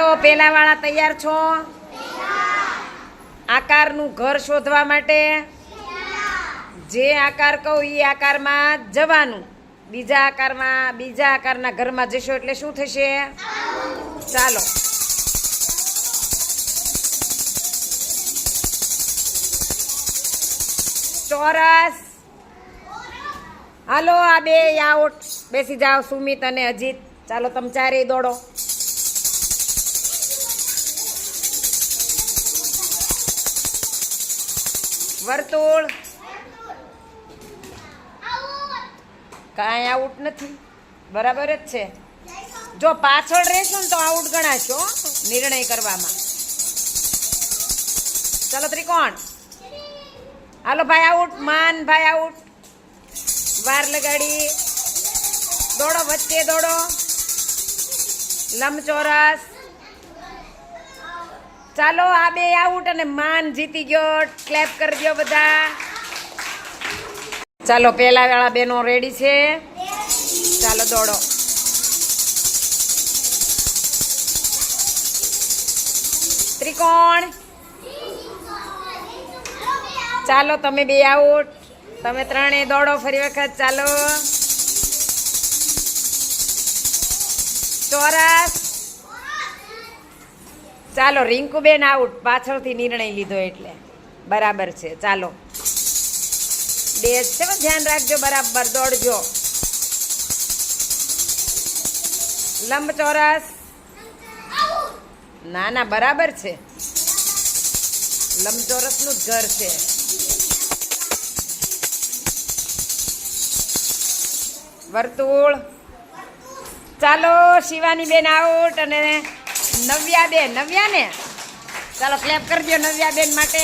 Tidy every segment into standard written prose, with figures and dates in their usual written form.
તો પેલા વાળા તૈયાર છો? આકારનું ઘર શોધવા માટે જે આકાર કહું એ આકારમાં જવાનું, બીજા આકારના ઘરમાં જશો એટલે શું થશે? ચાલો ચોરસ. હાલો આ બે આઉટ, બેસી જાઓ સુમિત અને અજીત. ચાલો તમે ચારેય દોડો. વર્તુળ. કાંઈ આઉટ નથી, બરાબર જ છે. જો પાછળ રહેશો ને તો આઉટ ગણાશો નિર્ણય કરવામાં. ચાલો ત્રિકોણ. હાલો ભાઈ આઉટ, માન ભાઈ આઉટ. વાર લગાડી દોડો, વચ્ચે દોડો. લંબચોરસ. ચાલો આ બે આઉટ અને માન જીતી ગયો. ક્લેપ કરી દો બધા. ચાલો પેલા વાળા બેનો રેડી છે? ચાલો દોડો. ત્રિકોણ. ચાલો તમે બે આઉટ, તમે ત્રણે દોડો ફરી વખત. ચાલો ચોરસ. ચાલો રિંકુબેન આઉટ, પાછળથી નિર્ણય લીધો એટલે બરાબર છે. ચાલો બે છે, ધ્યાન રાખજો, બરાબર દોડજો. લંબચોરસ. ના ના બરાબર છે, લંબચોરસનું જ ઘર છે. વર્તુળ. ચાલો શિવાની બેન આઉટ અને નવ્યા બેન. નવ્યા ને? ચાલો ક્લેપ કરજો નવ્યા બેન માટે.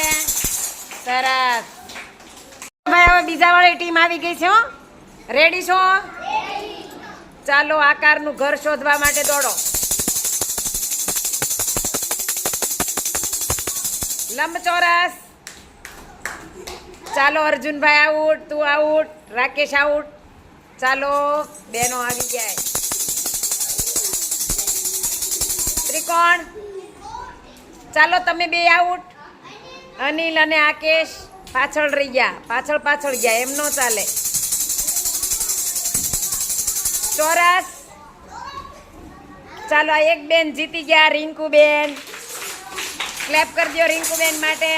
સરસ ભાઈ. હવે બીજા વાળી ટીમ આવી ગઈ છે. રેડી છો? ચાલો આકારનું ઘર શોધવા માટે દોડો. લંબચોરસ. ચાલો અર્જુનભાઈ આઉટ, તું આઉટ, રાકેશ આઉટ. ચાલો બેનો આવી જાય. ત્રિકોણ. ચાલો તમે બે આઉટ. અનિલ અને આકેશ પાછળ રહી ગયા, પાછળ ગયા, એમ ન ચાલે. ચોરસ. ચાલો આ એક બેન જીતી ગયા, રિંકુ બેન. ક્લેપ કરી દો રિંકુ બેન માટે.